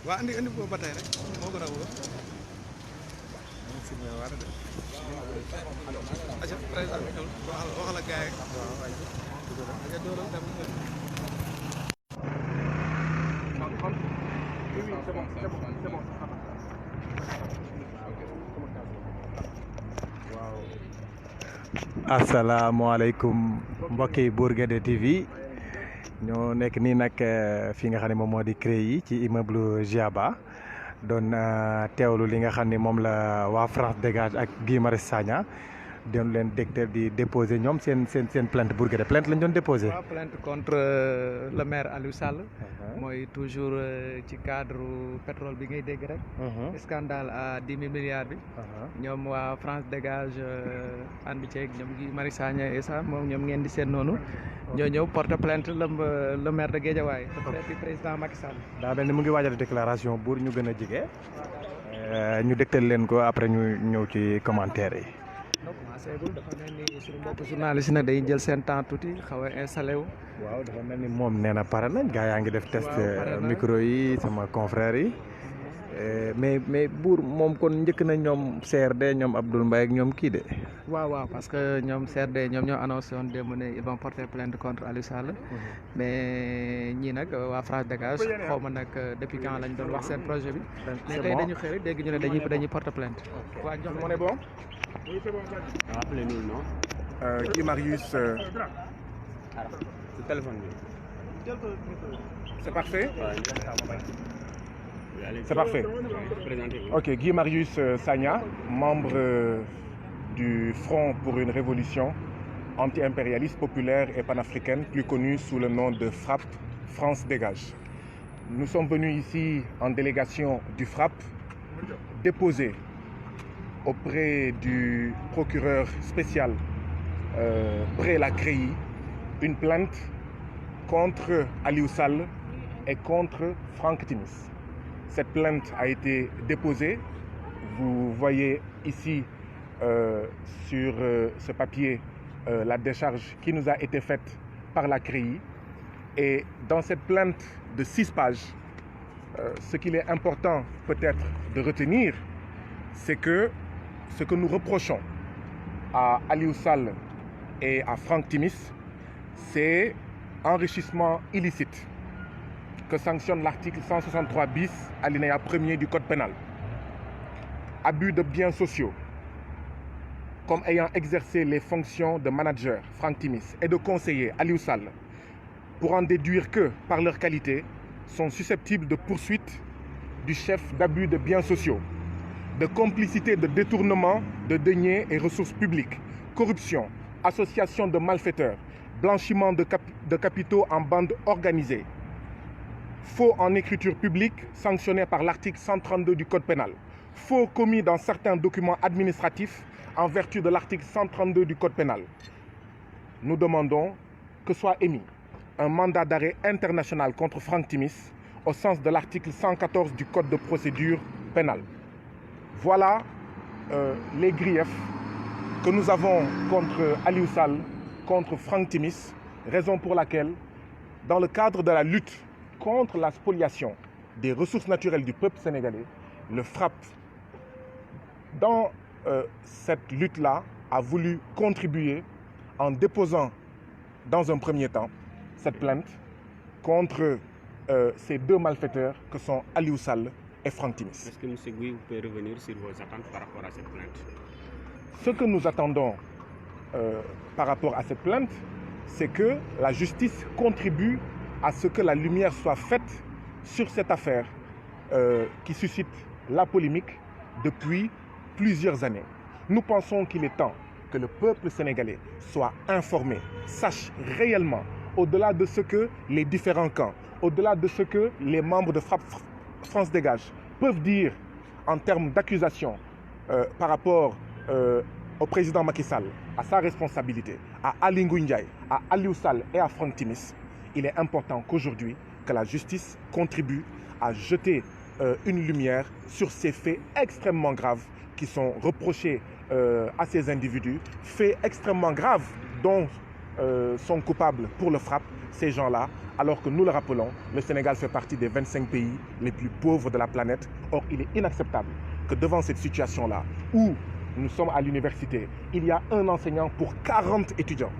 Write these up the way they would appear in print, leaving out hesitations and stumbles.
waa andi boobu ba tey rek moo gën a wóor. aca président bi waxal ak gars yi. asalaamaaleykum mbokki Bour Guédé TV ñoo nekk nii nag fi nga xam ne moom moo di CREI yi ci immeuble Giaba doon teewlu li nga xam ne moom la waa France Dégage ak Guy Marius Sagna doon leen dégtal di déposé ñoom seen plainte Bour Guédé plainte lañ doon déposé. waaw plainte contre le maire Aliou Sall. mooy toujours ci cadre pétrole bi ngay dégg rek. scandale à 10 000 milliards bi. ñoom waa France Dégage ànd ceeg ñoom Guy Marius Sagna et ça moom ñoom ngeen di seet noonu. ñoo ñëw porte plainte le maire de Guédiawaye. le président Macky Sall. daa mel ni mu ngi waajal déclaration pour ñu gën a jege. ñu dégtal leen ko après ñu ñëw ci commentaire yi. commencé gul dafa mel ni suñu mbokk journaliste nag dañuy jël seen temps tuuti xaw a installé wu. waaw dafa mel ni moom nee na pare nañ gaa yaa ngi def test micro yi sama confrère yi mais Bour moom kon njëkk na ñoom CRD ñoom Abdoul Mbaye ak ñoom kii de. waaw parce que ñoom CRD ñoom ñoo annoncé woon démb ne ils vont porter plainte contre Aliou Sall. mais ñii nag waa France Dégage xaw ma nag depuis quand lañ doon wax seen projet bi. mais tey dañu xëy rek dégg ñu ne dañuy porter plainte. waa jox on est bon. Oui, c'est bon. Rappelez-nous, non? Guy Marius. Le téléphone. C'est parfait? Ouais. C'est parfait. Présentez-vous. Ok, Guy Marius Sagna, membre du Front pour une révolution anti-impérialiste populaire et panafricaine, plus connu sous le nom de FRAPP, France Dégage. Nous sommes venus ici en délégation du FRAPP déposer auprès du procureur spécial près la CREI une plainte contre Aliou Sall et contre Franck Timis. Cette plainte a été déposée. Vous voyez ici sur ce papier la décharge qui nous a été faite par la CREI. Et dans cette plainte de 6 pages, ce qu'il est important peut-être de retenir, c'est que ce que nous reprochons à Aliou Sall et à Franck Timis, c'est enrichissement illicite que sanctionne l'article 163 bis, alinéa 1er du Code pénal. Abus de biens sociaux, comme ayant exercé les fonctions de manager, Franck Timis, et de conseiller, Aliou Sall, pour en déduire que, par leur qualité, sont susceptibles de poursuite du chef d'abus de biens sociaux, de complicité de détournement de deniers et ressources publiques, corruption, association de malfaiteurs, blanchiment de capitaux en bande organisée, faux en écriture publique sanctionné par l'article 132 du Code pénal, faux commis dans certains documents administratifs en vertu de l'article 132 du Code pénal. Nous demandons que soit émis un mandat d'arrêt international contre Franck Timis au sens de l'article 114 du Code de procédure pénale. Voilà les griefs que nous avons contre Aliou Sall, contre Franck Timis, raison pour laquelle, dans le cadre de la lutte contre la spoliation des ressources naturelles du peuple sénégalais, le FRAPP, dans cette lutte-là, a voulu contribuer en déposant, dans un premier temps, cette plainte contre ces deux malfaiteurs que sont Aliou Sall et Franck Timis. Est-ce que M. Guy, vous pouvez revenir sur vos attentes par rapport à cette plainte? Ce que nous attendons par rapport à cette plainte, c'est que la justice contribue à ce que la lumière soit faite sur cette affaire qui suscite la polémique depuis plusieurs années. Nous pensons qu'il est temps que le peuple sénégalais soit informé, sache réellement, au-delà de ce que les différents camps, au-delà de ce que les membres de FRAPP France Dégage peuvent dire en termes d'accusation par rapport au président Macky Sall, à sa responsabilité, à Aly Ngouille Ndiaye, à Aliou Sall et à Franck Timis, il est important qu'aujourd'hui, que la justice contribue à jeter une lumière sur ces faits extrêmement graves qui sont reprochés à ces individus, faits extrêmement graves dont sont coupables pour le FRAPP ces gens-là, alors que nous le rappelons, le Sénégal fait partie des 25 pays les plus pauvres de la planète. Or, il est inacceptable que devant cette situation-là, où nous sommes à l'université, il y a un enseignant pour 40 étudiants,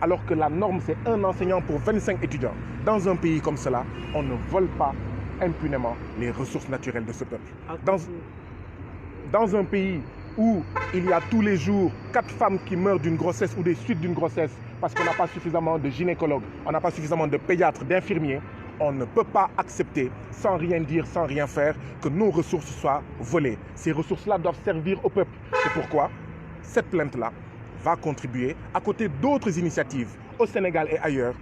alors que la norme, c'est un enseignant pour 25 étudiants. Dans un pays comme cela, on ne vole pas impunément les ressources naturelles de ce peuple. Dans un pays où il y a tous les jours 4 femmes qui meurent d'une grossesse ou des suites d'une grossesse parce qu'on n'a pas suffisamment de gynécologues, on n'a pas suffisamment de pédiatres, d'infirmiers, on ne peut pas accepter, sans rien dire, sans rien faire, que nos ressources soient volées. Ces ressources-là doivent servir au peuple. C'est pourquoi cette plainte-là va contribuer, à côté d'autres initiatives au Sénégal et ailleurs,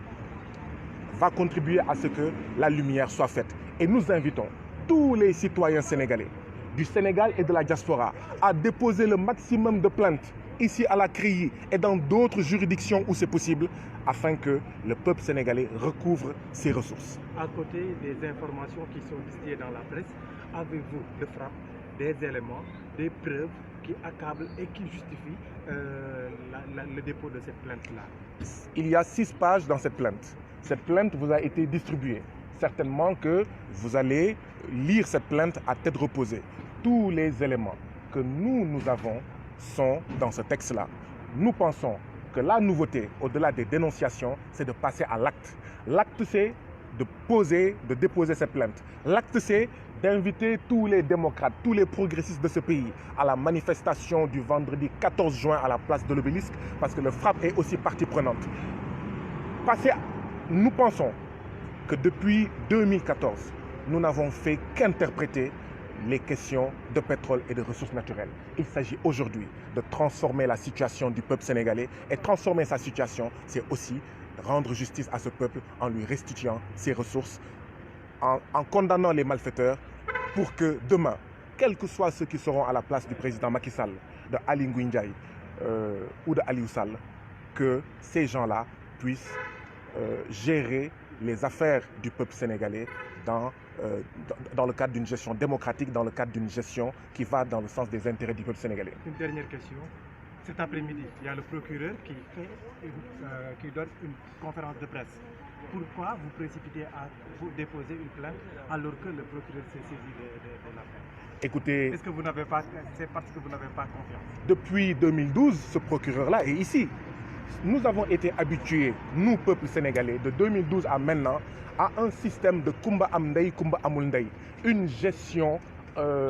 va contribuer à ce que la lumière soit faite. Et nous invitons tous les citoyens sénégalais, du Sénégal et de la diaspora, à déposer le maximum de plaintes ici à la CREI et dans d'autres juridictions où c'est possible, afin que le peuple sénégalais recouvre ses ressources. À côté des informations qui sont listées dans la presse, avez-vous de frappe des éléments, des preuves qui accablent et qui justifient le dépôt de cette plainte-là? Il y a 6 pages dans cette plainte. Cette plainte vous a été distribuée. Certainement que vous allez lire cette plainte à tête reposée. Tous les éléments que nous avons sont dans ce texte-là. Nous pensons que la nouveauté, au-delà des dénonciations, c'est de passer à l'acte. L'acte, c'est de déposer cette plainte. L'acte, c'est d'inviter tous les démocrates, tous les progressistes de ce pays à la manifestation du vendredi 14 juin à la place de l'Obélisque, parce que le FRAPP est aussi partie prenante. Nous pensons que depuis 2014, nous n'avons fait qu'interpréter les questions de pétrole et de ressources naturelles. Il s'agit aujourd'hui de transformer la situation du peuple sénégalais, et transformer sa situation, c'est aussi rendre justice à ce peuple en lui restituant ses ressources, en condamnant les malfaiteurs, pour que demain, quels que soient ceux qui seront à la place du président Macky Sall, de Ali Ngouille Ndiaye ou de Aliou Sall, que ces gens-là puissent gérer les affaires du peuple sénégalais dans le cadre d'une gestion démocratique, dans le cadre d'une gestion qui va dans le sens des intérêts du peuple sénégalais. Une dernière question. Cet après-midi, il y a le procureur qui donne une conférence de presse. Pourquoi vous précipitez à vous déposer une plainte alors que le procureur s'est saisi de l'affaire? Écoutez, c'est parce que vous n'avez pas confiance? Depuis 2012, ce procureur-là est ici. Nous avons été habitués, nous, peuple sénégalais, de 2012 à maintenant, à un système de Kumba Amndei, Kumba Amoundei. Une gestion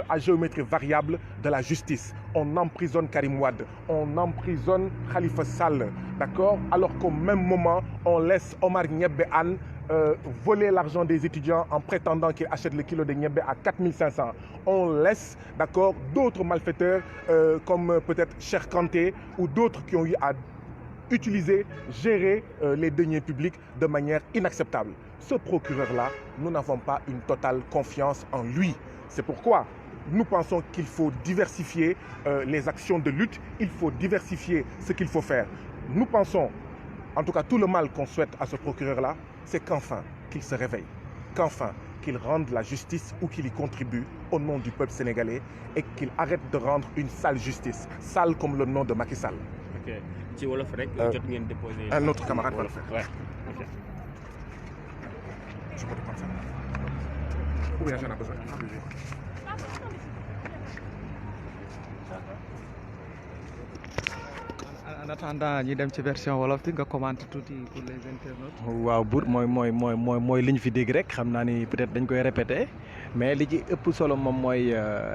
à géométrie variable de la justice. On emprisonne Karim Wade, on emprisonne Khalifa Sall, d'accord? Alors qu'au même moment, on laisse Omar Niébé Anne voler l'argent des étudiants en prétendant qu'il achète le kilo de Niébé à 4500. On laisse, d'accord, d'autres malfaiteurs comme peut-être Cheikh Kanté ou d'autres qui ont eu à utiliser, gérer les deniers publics de manière inacceptable. Ce procureur-là, nous n'avons pas une totale confiance en lui. C'est pourquoi nous pensons qu'il faut diversifier les actions de lutte, il faut diversifier ce qu'il faut faire. Nous pensons, en tout cas tout le mal qu'on souhaite à ce procureur-là, c'est qu'enfin qu'il se réveille, qu'enfin qu'il rende la justice ou qu'il y contribue au nom du peuple sénégalais et qu'il arrête de rendre une sale justice, sale comme le nom de Macky Sall. Ok. Ci wolof rek jot ngeen déposer. Un autre camarade va le faire. Ouais. Ok. Je peux te prendre ça. Ou bien j'en ai besoin. En attendant ñu dem ci version wolof bi nga commenté tuuti pour les internautes. waaw Bour mooy li ñu fi dégg rek xam naa ni peut-être dañ koy répéter mais li ci ëpp solo moom mooy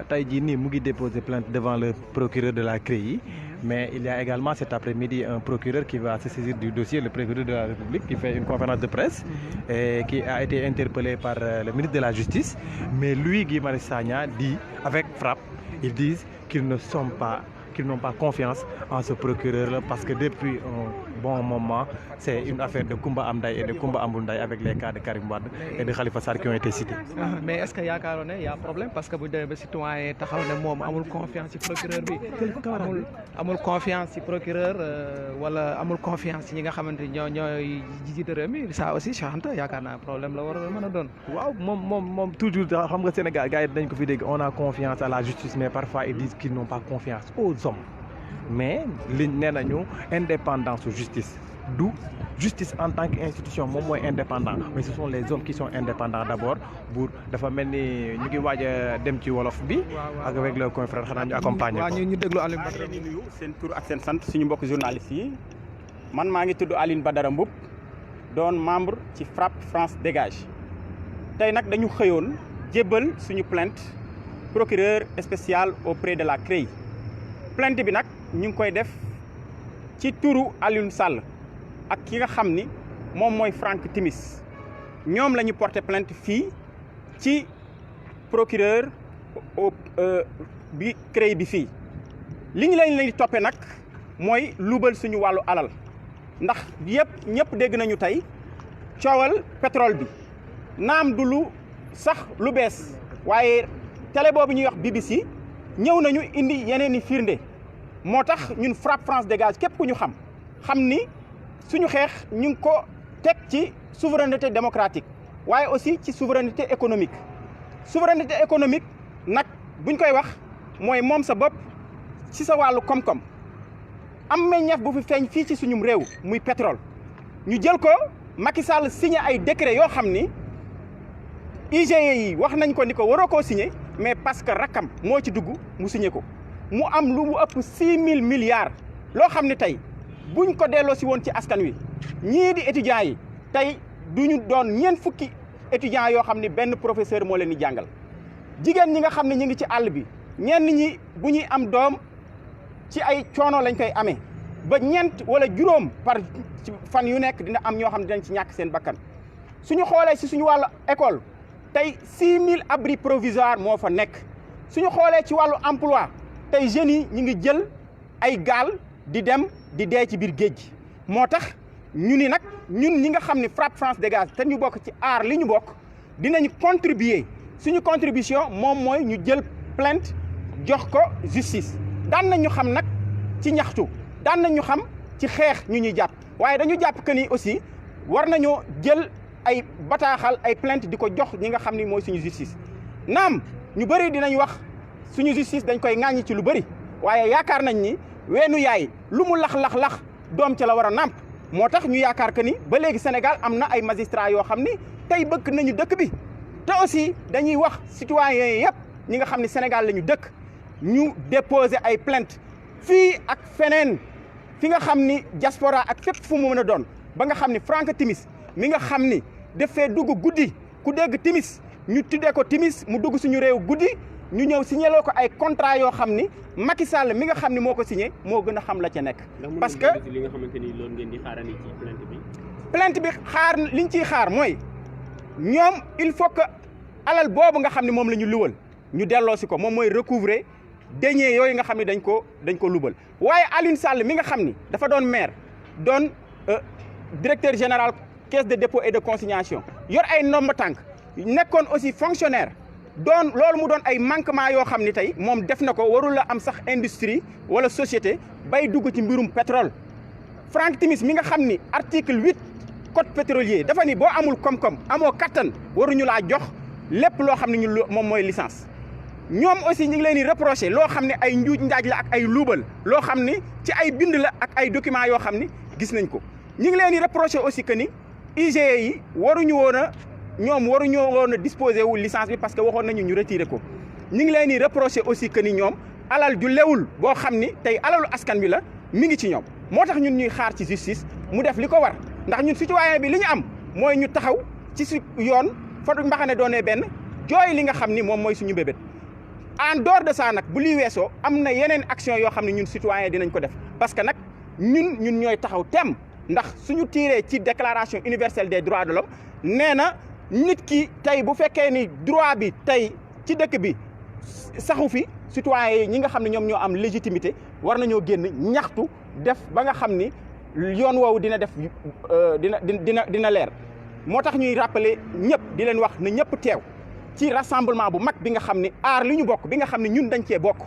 tey jii nii mu ngi déposer plainte devant le procureur de la CREI. Mais il y a également cet après-midi un procureur qui va se saisir du dossier, le procureur de la République, qui fait une conférence de presse et qui a été interpellé par le ministre de la Justice. Mais lui, Guy Marius Sagna, dit, avec frappe, ils disent qu'ils n'ont pas confiance en ce procureur-là parce que depuis un bon moment, c'est une affaire de Kumba Amndai et de Kumba Amoundai avec les cas de Karim Wade et de Khalifa Sall qui ont été cités. Mais est-ce que yaakaaroon ne y a problème parce que bu demee ba citoyen taxaw ne moom amul confiance ci procureur bi amul confiance ci procureur wala amul confiance ci ñi nga xamante ñooy jiite réew mi ça aussi Cheikh Anta yaakaar naa problème la war a mën a doon. waaw moom toujours xam nga Sénégal gars yi dañ ko fi dégg on a confiance à la justice mais parfois ils disent qu'ils n'ont pas confiance aux hommes mais liñ nee nañu indépendance justice du justice en tant qu'institution moom mooy indépendant mais ce sont les hommes qui sont indépendants d'abord Bour dafa mel ni ñu ngi waaj a dem ci wolof bi. ak avec le confrère xanaa ñu accompagner ko. waaw ñu déglu Alioune Badara Mboup. nuyu seen tur ak seen sant suñu mbokk journalistes yi man maa ngi tudd Alioune Badara Mboup doon membre ci FRAPP France Dégage tey nag dañu xëyoon jébbal suñu plainte procureur spécial auprès de la CREI plainte bi nag ñu ngi koy def ci turu Alioune Sall ak ki nga xam ni moom mooy Franck Timis ñoom la ñu porté plainte fii ci procureur bi CREI bi fii li ñu lañ toppee nag mooy luubal suñu wàllu alal ndax ñëpp dégg nañu tey coowal pétrole bi naam du lu sax lu bees waaye télé boobu ñuy wax BBC ñëw nañu indi yeneen i firnde moo tax ñun FRAPP France Dégage képp ku ñu xam ni suñu xeex ñu ngi ko teg ci souveraineté démocratique waaye aussi ci souveraineté économique nag buñ koy wax mooy moom sa bopp ci sa wàllu koom-koom am meññeef bu fi feeñ fii ci suñum réew muy pétrole ñu jël ko Macky Sall signé ay décret yoo xam ni IGE yi wax nañ ko ni ko waroo koo signé mais parce que rakkam moo ci dugg mu signé ko mu am lu mu ëpp 6 000 milliards loo xam ne tey buñ ko delloo si woon ci askan wi ñii di étudiants yi tey duñu doon ñeent fukki étudiants yoo xam ne benn professeur moo leen di jàngal jigéen ñi nga xam ne ñu ngi ci àll bi ñenn ñi bu ñuy am doom ci ay coono lañ koy amee ba ñeent wala juróom par fan yu nekk dina am ñoo xam ne dinañ ci ñàkk seen bakkan suñu xoolee si suñu wàllu école tey 6 000 abris provisoires moo fa nekk suñu xoolee ci wàllu emploi tey jeunes yi ñu ngi jël ay gaal di dem di dee ci biir géej gi moo tax ñu ni nag ñun ñi nga xam ne FRAPP France Dégage te ñu bokk ci aar li ñu bokk dinañu contribuer suñu contribution moom mooy ñu jël plainte jox ko justice daan nañ ñu xam nag ci ñaxtu daan nañ ñu xam ci xeex ñu ñuy jàpp waaye dañu jàpp que ni aussi war nañoo jël ay bataaxal ay plainte di ko jox ñi nga xam ni mooy suñu justice naam ñu bëri dinañ wax suñu justice dañ koy ŋàññi ci lu bëri waaye yaakaar nañ ni weenu yaay lu mu lax doom ca la war a nàmp moo tax ñu yaakaar que ni ba léegi Sénégal am na ay magistrats yoo xam ni tey bëgg nañu dëkk bi te aussi dañuy wax citoyens yi yëpp ñi nga xam ni Sénégal la ñu dëkk ñu déposer ay plainte fii ak feneen fi nga xam ni diaspora ak fépp fu mu mën a doon ba nga xam ni Franck Timis mi nga xam ni dafee dugg guddi ku dégg Timis ñu tuddee ko Timis mu dugg suñu réew guddi ñu ñëw signé ko ay contrat yoo xam ni Macky Sall mi nga xam ni moo ko signé moo gën a xam la ca nekk. parce que li nga xamante ni loolu ngeen di xaarandi ci plainte bi. plainte bi liñ ciy xaar mooy ñoom il faut que alal boobu nga xam ne moom la ñu luwal ñu delloo si ko moom mooy recouvrer deniers yooyu nga xam ne dañ ko lubal waaye Alioune Sall mi nga xam ni dafa doon maire doon directeur général caisse de dépôt et de consignation yor ay ndomba tànk nekkoon aussi fonctionnaire loolu mu doon ay manquement yoo xam ni tey moom def na ko warul la am sax industrie wala société bay dugg ci mbirum pétrole Franck Timis mi nga xam ni article 8 code pétrolier dafa ni boo amul koom-koom amoo kattan waruñu laa jox lépp loo xam ne ñu moom mooy licence ñoom aussi ñu ngi leen di reprocher loo xam ne ay njuuj njaaj la ak ay luubal loo xam ni ci ay bind la ak ay documents yoo xam ni gis nañ ko ñu ngi leen di reprocher aussi que ni IGE yi waruñu woon a disposer wu licence bi parce que waxoon nañu ñu retirer ko ñu ngi leen di reprocher aussi que ni ñoom alal ju lewul boo xam ni tey alalu askan bi la mi ngi ci ñoom moo tax ñun ñuy xaar ci justice mu def li ko war ndax ñun citoyen bi li ñu am mooy ñu taxaw ci su yoon fa mbaxane doonee benn jooy li nga xam ni moom mooy suñu bébét en dehors de ça nag bu liy weesoo am na yeneen action yoo xam ne ñun citoyen dinañ ko def parce que nag ñun ñooy taxaw tem ndax suñu tiiree ci déclaration universelle des droits de l'homme nee na nit ki tey bu fekkee ni droit bi tey ci dëkk bi saxu fi citoyen yi ñi nga xam ne ñoom ñoo am légitimité war nañoo génn ñaxtu def ba nga xam ni yoon woowu dina def dina leer moo tax ñuy rappeler ñëpp di leen wax na ñëpp teew ci rassemblement bu mag bi nga xam ne aar li ñu bokk bi nga xam ne ñun dañ cee bokk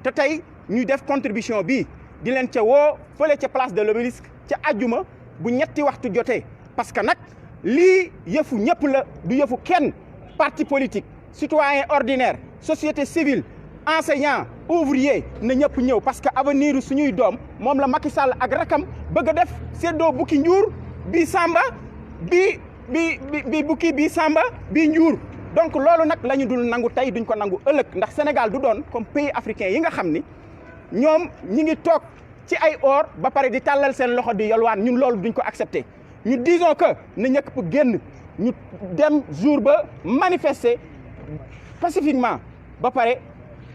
te tey ñu def contribution bi di leen ca woo fële ca place de l'Obélisque ca àjjuma bu ñetti waxtu jotee parce que nag lii yëfu ñëpp la du yëfu kenn parti politique citoyen ordinaire société civile enseignant ouvrier na ñëpp ñëw parce que avenir suñuy doom moom la Macky Sall ak rakam bëgg a def seddoo bukki njuur bii Samba bi bukki bii Samba bii njuur donc loolu nag la ñu dul nangu tey duñ ko nangu ëllëg ndax Sénégal du doon comme pays africain yi nga xam ni ñoom ñi ngi toog ci ay or ba pare di tàllal seen loxo di yalwaan ñun loolu duñ ko accepter ñu disons que na ñëpp génn ñu dem jour ba manifester pacifiquement ba pare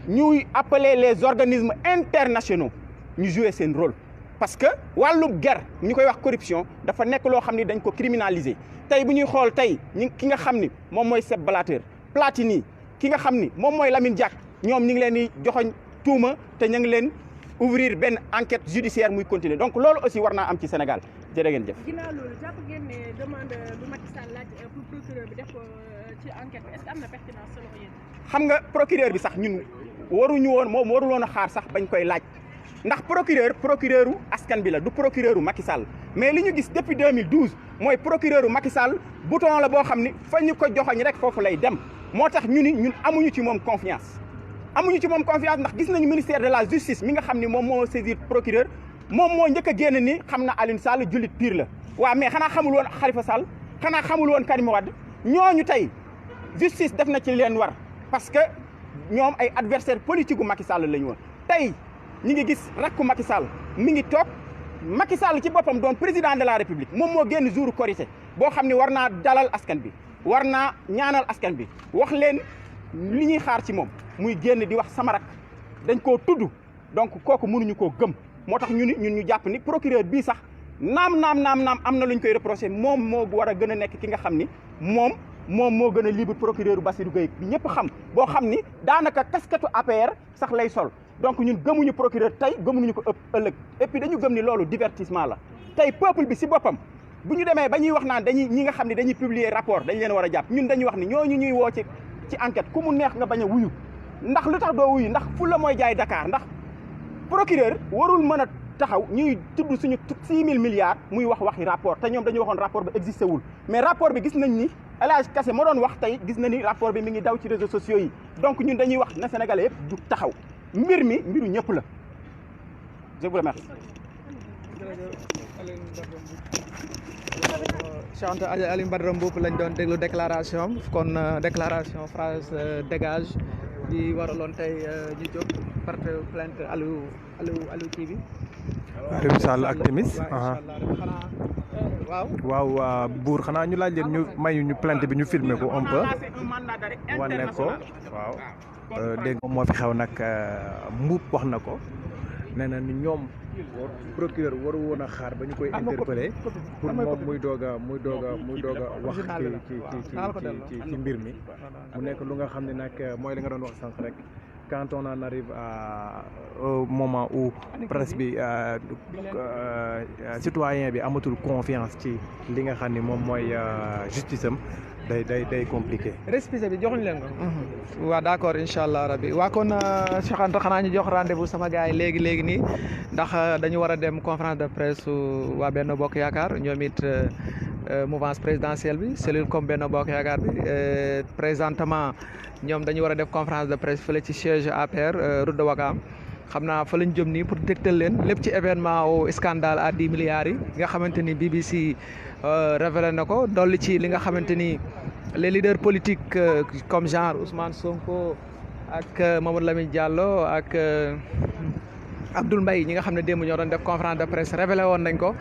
ñuy appeler les organismes internationaux ñu jouer seen rôle parce que wàllub guerre ñu koy wax corruption dafa nekk loo xam ni dañ ko criminaliser tey bu ñuy xool tey ki nga xam ni moom mooy Sepp Blatter Platini ki nga xam ni moom mooy Lamine Diack ñoom ñu ngi leen di joxoñ tuuma te ñu ngi leen ouvrir benn enquête judiciaire muy continuer donc loolu aussi war naa am ci Sénégal jërë ngeen jëf. ginnaaw loolu jàpp ngeen ne demande bu Macky Sall laaj pour procureur bi def ko ci enquête bi est-ce que am na pertinence selon yéen. xam nga procureur bi sax ñun waruñu woon moom warul woon a xaar sax bañ koy laaj ndax procureur u askan bi la du procureur u Macky Sall mais li ñu gis depuis 2012 mooy procureur u Macky Sall bouton la boo xam ni fa ñu ko joxoñ rek foofu lay dem moo tax ñun amuñu ci moom confiance. amuñu ci moom confiance ndax gis nañu ministère de la justice mi nga xam ni moom moo saisir procureur moom moo njëkk a génn ni xam na Aliou Sall jullit pire la waaw mais xanaa xamul woon Khalifa Sall xanaa xamul woon Karim Wade ñooñu tey justice def na ci leen war parce que ñoom ay adversaire politique gu Macky Sall la ñu woon tey ñi ngi gis rakku Macky Sall mi ngi toog Macky Sall ci boppam doon président de la République moom moo génn jour Korité boo xam ne war naa dalal askan bi war naa ñaanal askan bi wax leen li ñuy xaar ci moom muy génn di wax sama rak dañ koo tudd donc kooku mënuñu koo gëm moo tax ñun ñu jàpp ni procureur bii sax naam am na lu ñu koy reproché moom moo war a gën a nekk ki nga xam ni moom moo gën a libre procureur Bassirou Gueye bi ñëpp xam boo xam ni daanaka casquette APR sax lay sol donc ñun gëmuñu procureur tey gëmuñu ko ëllëg et puis dañu gëm ni loolu divertissement la tey peuple bi si boppam bu ñu demee ba ñuy wax naan ñi nga xam ne dañuy publier rapport dañ leen war a jàpp ñun dañuy wax ni ñooñu ñuy woo ci enquête ku mu neex nga bañ a wuyu ndax lu tax doo wuyu ndax fu la mooy jaay Dakar ndax procureur warul mën a taxaw ñuy tudd suñu 6 000 milliards muy waxi rapport te ñoom dañu waxoon rapport bi existé wul mais rapport bi gis nañ ni El Hadj Kassé moo doon wax tey gis na ni rapport bi mi ngi daw ci réseaux sociaux yi donc ñun dañuy wax na Sénégalais yëpp du taxaw mbir mi mbiru ñëpp la je vous remercie. Chante Alioune Badara Mboup lañ doon déglu déclaration kon déclaration France dégage di waraloon tey ñu jóg porte plainte Aliou TV. Aliou Sall ak Timis. waaw buur xanaa ñu laaj leen ñu may ñu plainte bi ñu filmer ko un peu wane ko waaw dégg nga moo fi xew nag Mboup wax na ko nee na ni ñoom procureur waru woon a xaar ba ñu koy interpellé pour moom muy doog a wax ci mbir mi mu nekk lu nga xam ne nag mooy li nga doon wax sànq rek quand on en arrive au moment où presse bi citoyen bi amatul confiance ci li nga xam ni moom mooy justice am day compliqué. récépissé bi joxuñ leen ko. waaw d'accord incha allah rabbi waa kon Cheikh Anta xanaa ñu jox rendez-vous sama gars yi léegi nii ndax dañu war a dem conférence de presse waa Benno Bokk Yaakaar ñoom it mouvance présidentielle bi cellule comme Benno Bokk Yaakaar bi présentement ñoom dañu war a def conférence de presse fële ci siège APR route de Ouakam xam naa fa lañ jëm nii pour dégtal leen lépp ci événement au scandale à 10 milliards yi nga xamante ni BBC révélé na ko dolli ci li nga xamante ni les leaders politiques comme genre Ousmane Sonko ak Mamadou Lamine Diallo ak Abdoul Mbaye ñi nga xam ne démb ñoo doon def conférence de presse révélé woon nañ ko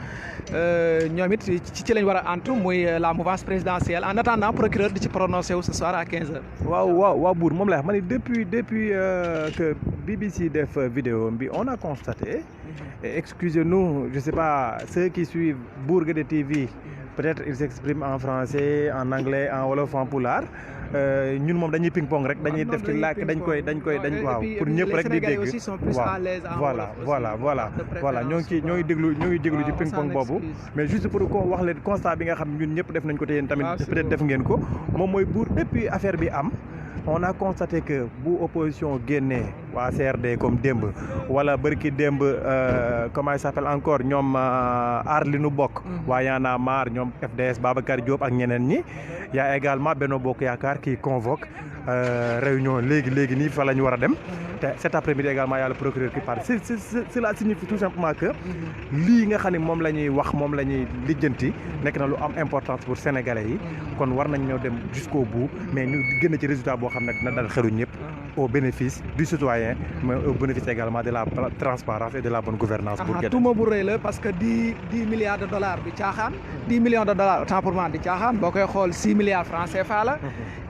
ñoom it ci lañ war a antu muy la mouvance présidentielle en attendant procureur di ci prononcé wu ce soir à 15h. waaw buur moom lay wax ma ne depuis que BBC def vidéo bi on a constaté et excusez-nous je sais pas ceux qui suivent Bourguédé TV peut-être ils s'expriment en français en anglais en wolof en pulaar ñun moom dañuy ping pong rek dañuy def ci làkk dañ koy waaw pour ñëpp rek di dégg voilà ñoo ngi déglu ci ping pong boobu mais juste pour ko wax leen constat bi nga xam ñun ñëpp def nañ ko te yéen tamit peut-être def ngeen ko moom mooy buur depuis affaire bi am on a constaté que bu opposition génnee waa CRD comme démb wala bërki démb comment il s'appelle encore ñoom aar li nu bokk waa Y'en a marre ñoom FDS Babacar Diop ak ñeneen ñi y a également Benno Bokk Yaakaar qui convoque réunion léegi nii fa la ñu war a dem te cet après-midi également y a le procureur qui parle cela signifie tout simplement que lii nga xam ne moom la ñuy wax moom la ñuy lijjanti nekk na lu am importance pour sénégalais yi kon war nañ ñëw dem jusqu'au bout mais ñu génn ci résultat boo xam ne dina dal xelu ñëpp au bénéfice du citoyen mais au bénéfice également de la transparence et de la bonne gouvernance pour Guédé. tuuma bu rëy la parce que 10 milliards de dollars du caaxaan 10 millions de dollars autant pour moi di caaxaan boo koy xool 6 milliards francs CFA la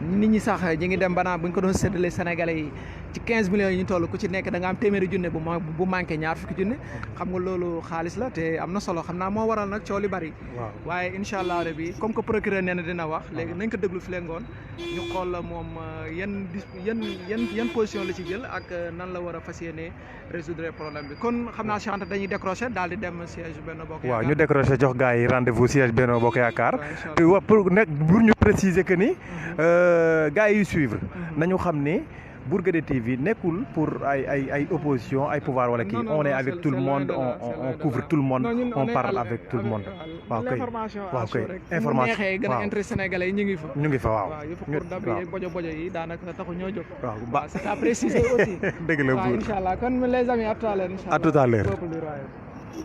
nit ñi sax ñi ngi dem banaa bu ñu ko doon séddale sénégalais yi ci 15 millions yi ñu toll ku ci nekk da nga am téeméeri junne bu manqué ñaar fukki junne xam nga loolu xaalis la te am na solo xam naa moo waral nag coow li bari waaye incha allah rabi comme que procureur nee na dina wax léegi nañ ko déglu fi leen ngoon ñu xool la moom yan position la ci jël ak nan la war a fas yéene résoudre problème bi kon xam naa Chante dañuy décrocher daal di dem siège Benno Bokk Yaakaar. waaw ñu décrocher jox gars yi rendez-vous siège Benno Bokk Yaakaar pour ñu préciser que ni gars yi suivre nañu xam ni Bourguédé TV nekkul pour ay opposition ay pouvoir wala kii on est avec tout le monde on couvre tout le monde on parle avec tout le monde waaw kay information gën a intérêt sénégalais yi ñu ngi fa waaw yëpp pour dab yi bojo yi daanaka taxu ñoo jóg waaw c'est à préciser aussi dëgg la waaw incha allah kon les amis à tout à l'heure à tout à l'heure